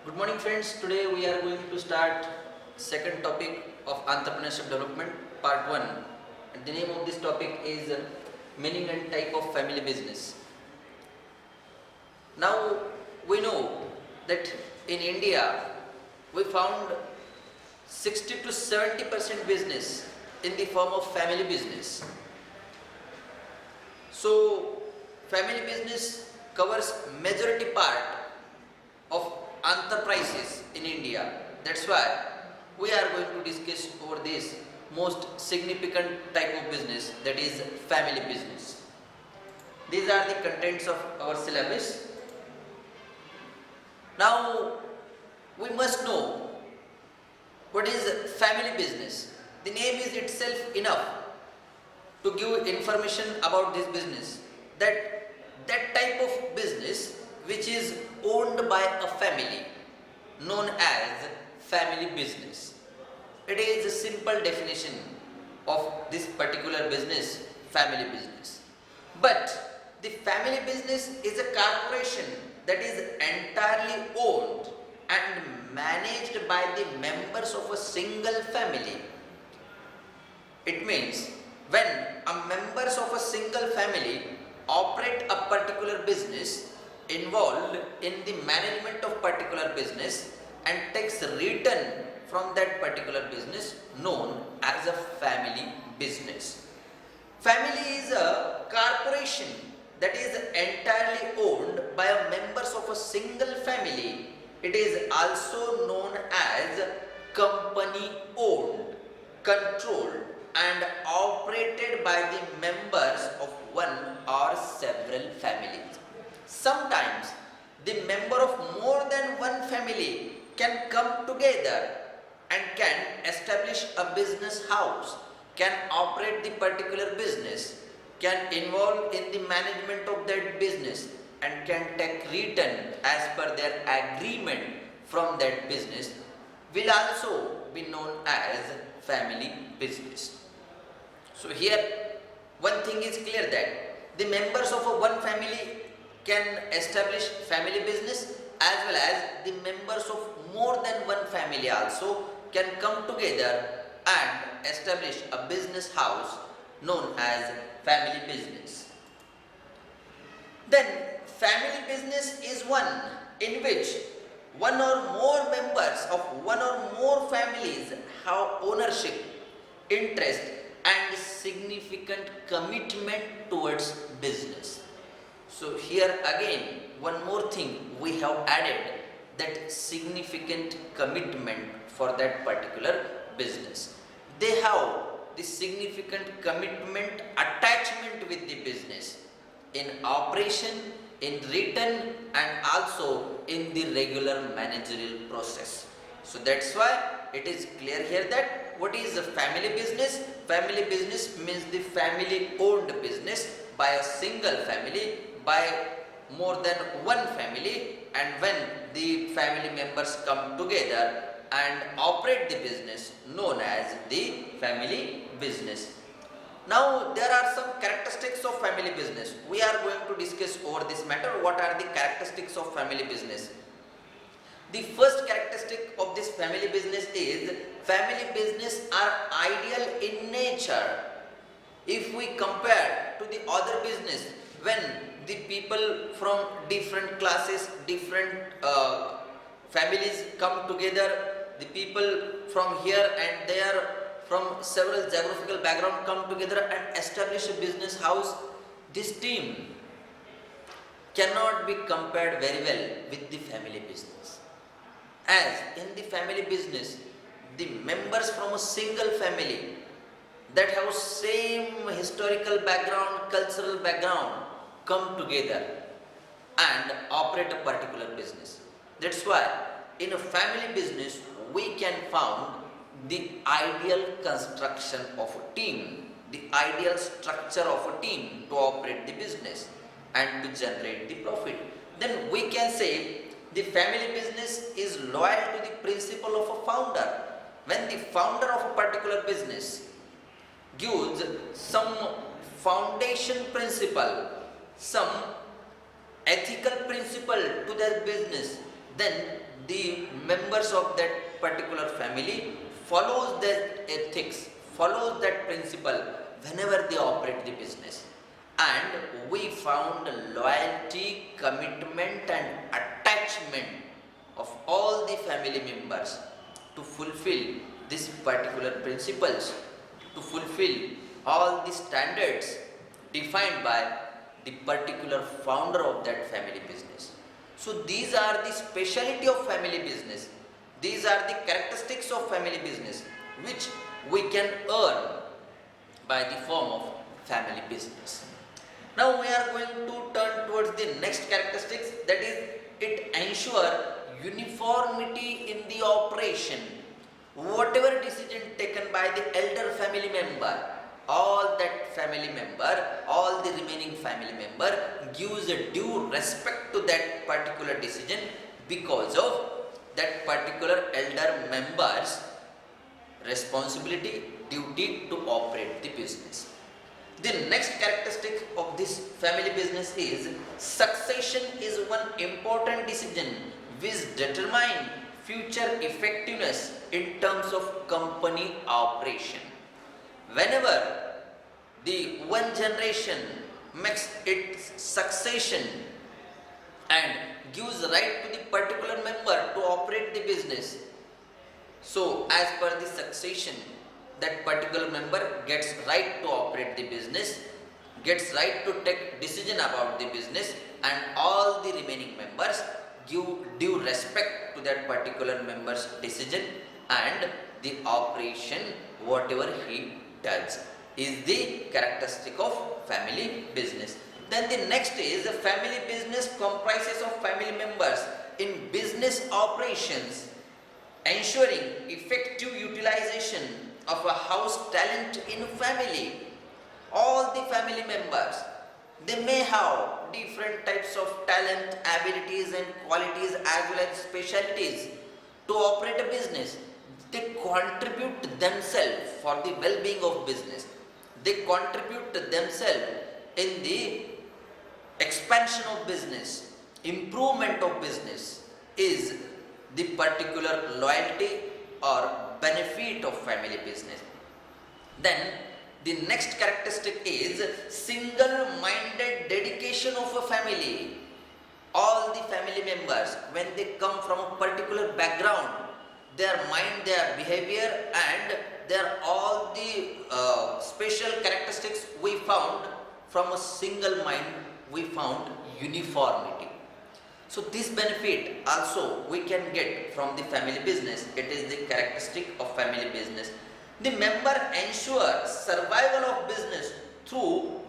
Good morning friends. Today we are going to start second topic of entrepreneurship development part 1. And the name of this topic is meaning and type of family business. Now we know that in India we found 60 to 70% business in the form of family business. So family business covers majority part of enterprises in India. That's why we are going to discuss over this most significant type of business, that is family business. These are the contents of our syllabus. Now we must know what is family business. The name is itself enough to give information about this business, that type of business which is owned by a family, known as family business. It is a simple definition of this particular business, family business. But the family business is a corporation that is entirely owned and managed by the members of a single family. It means when members of a single family operate a particular business, involved in the management of particular business and takes return from that particular business, known as a family business. Family is a corporation that is entirely owned by members of a single family. It is also known as company owned, controlled and operated by the members of one or several families. Sometimes the member of more than one family can come together and can establish a business house, can operate the particular business, can involve in the management of that business and can take return as per their agreement from that business, will also be known as family business. So here one thing is clear, that the members of a one family can establish family business, as well as the members of more than one family also can come together and establish a business house known as family business. Then family business is one in which one or more members of one or more families have ownership, interest and significant commitment towards business. So here again one more thing we have added, that significant commitment for that particular business. They have the significant commitment, attachment with the business in operation, in return and also in the regular managerial process. So that's why it is clear here that what is a family business? Family business means the family owned business by a single family, by more than one family, and when the family members come together and operate the business, known as the family business. Now there are some characteristics of family business. We are going to discuss over this matter, what are the characteristics of family business. The first characteristic of this family business is family business are ideal in nature. If we compare to the other business, when the people from different classes, different families come together, the people from here and there from several geographical background come together and establish a business house, this team cannot be compared very well with the family business. As in the family business, the members from a single family that have same historical background, cultural background come together and operate a particular business. That's why in a family business we can found the ideal construction of a team, the ideal structure of a team to operate the business and to generate the profit. Then we can say the family business is loyal to the principle of a founder. When the founder of a particular business gives some foundation principle, some ethical principle to their business, then the members of that particular family follows that ethics, follows that principle whenever they operate the business. And we found loyalty, commitment and attachment of all the family members to fulfill these particular principles, to fulfill all the standards defined by the particular founder of that family business. So these are the speciality of family business. These are the characteristics of family business which we can earn by the form of family business. Now we are going to turn towards the next characteristics, that is, it ensure uniformity in the operation. Whatever decision taken by the elder family member, all the remaining family member gives a due respect to that particular decision because of that particular elder member's responsibility, duty to operate the business. The next characteristic of this family business is succession is one important decision which determine future effectiveness in terms of company operation. Whenever the one generation makes its succession and gives right to the particular member to operate the business, so as per the succession, that particular member gets right to operate the business, gets right to take decision about the business, and all the remaining members give due respect to that particular member's decision and the operation whatever he does is the characteristic of family business. Then the next is the family business comprises of family members in business operations, ensuring effective utilization of a house talent in family. All the family members, they may have different types of talent, abilities and qualities as well as specialties to operate a business. They contribute themselves for the well-being of business. They contribute themselves in the expansion of business, improvement of business is the particular loyalty or benefit of family business. Then the next characteristic is single-minded dedication of a family. All the family members, when they come from a particular background, their mind, their behavior and their all the special characteristics we found from a single mind, we found uniformity. So this benefit also we can get from the family business. It is the characteristic of family business. The member ensures survival of business through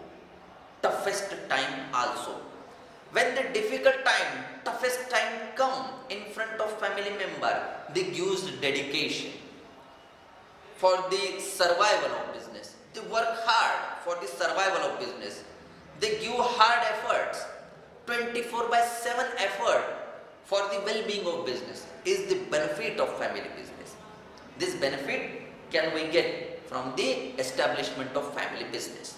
toughest time also. When the difficult time, toughest time come in front of family member, they use dedication for the survival of business. They work hard for the survival of business. They give hard efforts, 24/7 effort for the well-being of business is the benefit of family business. This benefit can we get from the establishment of family business.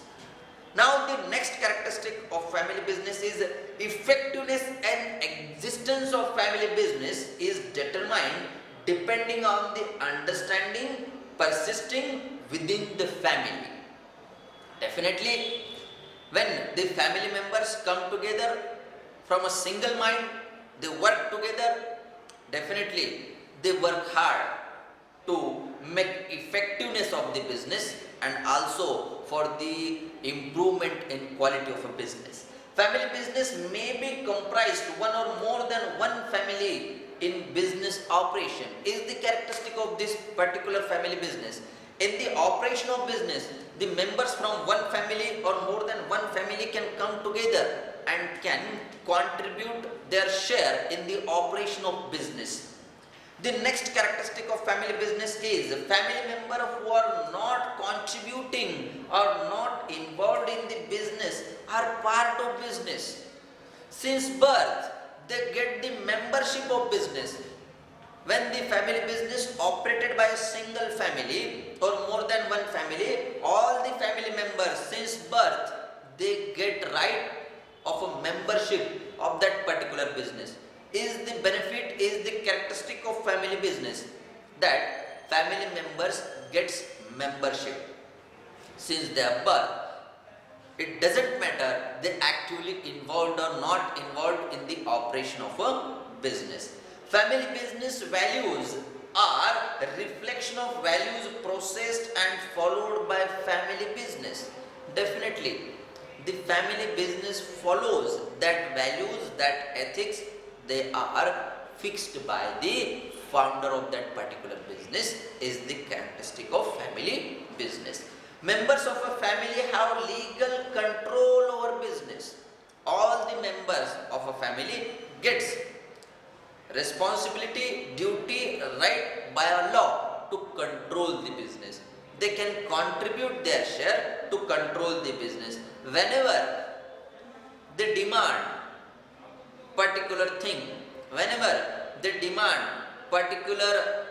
Now the next characteristic of family business is effectiveness and existence of family business is determined depending on the understanding persisting within the family. Definitely, when the family members come together from a single mind, they work together, definitely they work hard to make effectiveness of the business and also for the improvement in quality of a business. Family business may be comprised one or more than one family in business operation is the characteristic of this particular family business. In the operation of business, the members from one family or more than one family can come together and can contribute their share in the operation of business. The next characteristic of family business is family members who are not contributing or not involved in the business are part of business. Since birth, they get the membership of business. When the family business operated by a single family or more than one family, all the family members since birth, they get right of a membership of that particular business. is the benefit, is the characteristic of family business, that family members gets membership since their birth. It doesn't matter they actively involved or not involved in the operation of a business. Family business values are a reflection of values processed and followed by family business. Definitely, the family business follows that values, that ethics, they are fixed by the founder of that particular business, is the characteristic of family business. Members of a family have legal control over business. All the members of a family gets responsibility, duty, right by a law to control the business. They can contribute their share to control the business. Whenever they demand particular thing, whenever they demand particular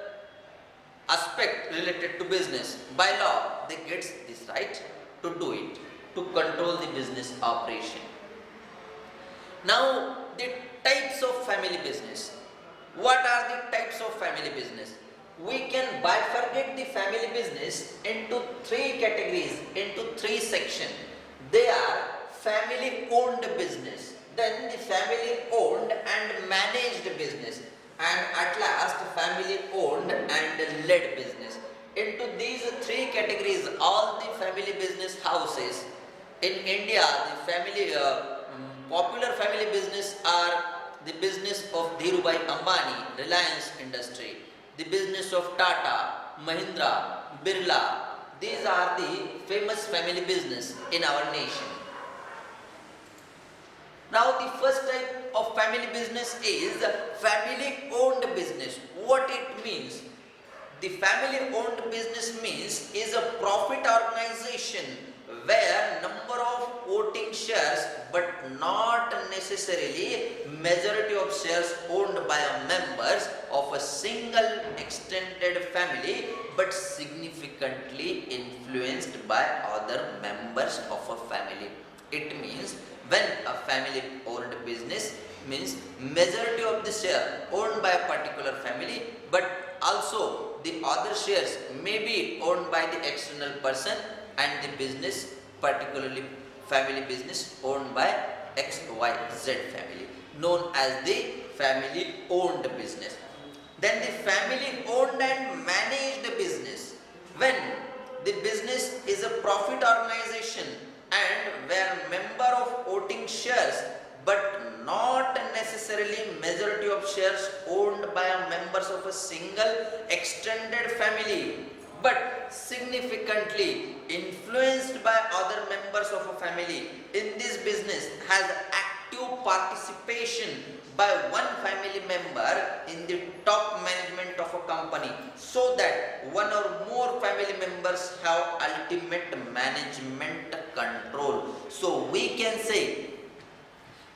aspect related to business, by law they get this right to do it, to control the business operation. Now, the types of family business. What are the types of family business? We can bifurcate the family business into three categories, into three sections. They are family owned business, then the family owned and managed business, and at last family owned and led business. Into these three categories, all the family business houses in India, the family popular family business are the business of Dhirubhai Ambani, Reliance Industry, the business of Tata, Mahindra, Birla. These are the famous family business in our nation. Now, the first type of family business is family owned business. What it means? The family owned business means is a profit organization where number of voting shares but not necessarily majority of shares owned by members of a single extended family but significantly influenced by other members of a family. It means when a family owned business means majority of the share owned by a particular family, but also the other shares may be owned by the external person, and the business, particularly family business, owned by XYZ family, known as the family owned business. Then the family owned and managed business, when the business is a profit organization and where member of voting shares but not necessarily majority of shares owned by a members of a single extended family but significantly influenced by other members of a family. In this business has active participation by one family member in the top management of a company, so that one or more family members have ultimate management control. So we can say,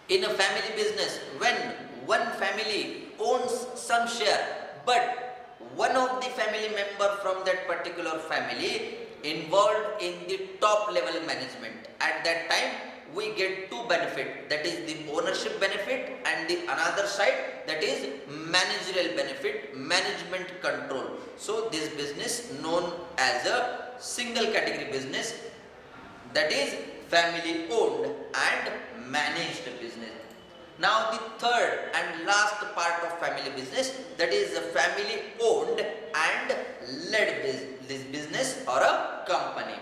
in a family business, when one family owns some share, but one of the family member from that particular family involved in the top level management, at that time we get two benefit, that is the ownership benefit and the another side, that is managerial benefit, management control. So this business known as a single category business, that is family owned and managed business. Now the third and last part of family business, that is the family owned and led business or a company.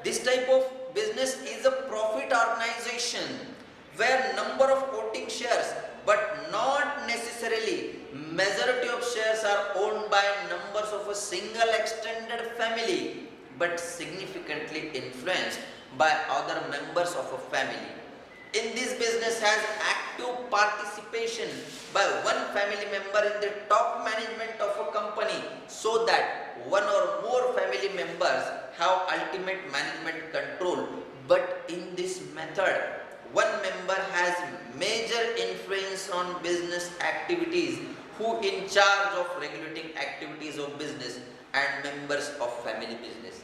This type of business is a profit organization where number of voting shares but not necessarily majority of shares are owned by numbers of a single extended family but significantly influenced by other members of a family. In this business has active participation by one family member in the top management of a company, so that one or more family members have ultimate management control. But in this method, one member has major influence on business activities, who in charge of regulating activities of business and members of family business.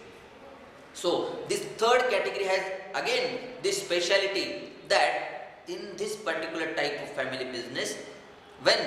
So this third category has again this speciality, that in this particular type of family business, When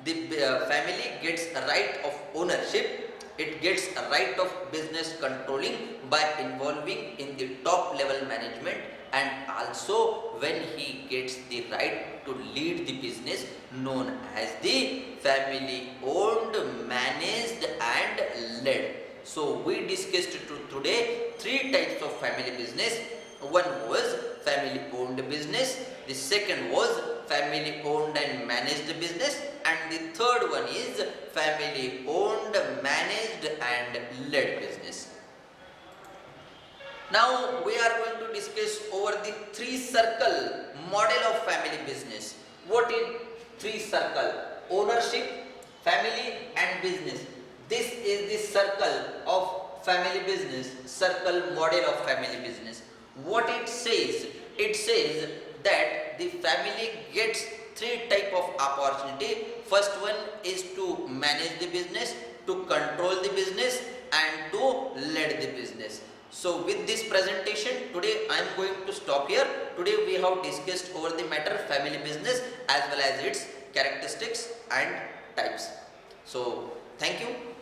the family gets a right of ownership, it gets a right of business controlling by involving in the top level management, and also when he gets the right to lead the business known as the family owned, managed and led. So we discussed today three types of family business. One was family owned business, the second was family owned and managed business, and the third one is family owned, managed and led business. Now we are going to discuss over the three circle model of family business. What is three circle? Ownership, family and business. This is the circle of family business, circle model of family business. What it says? It says that the family gets three type of opportunity. First one is to manage the business, to control the business and to lead the business. So with this presentation today I am going to stop here. Today we have discussed over the matter family business as well as its characteristics and types. So thank you.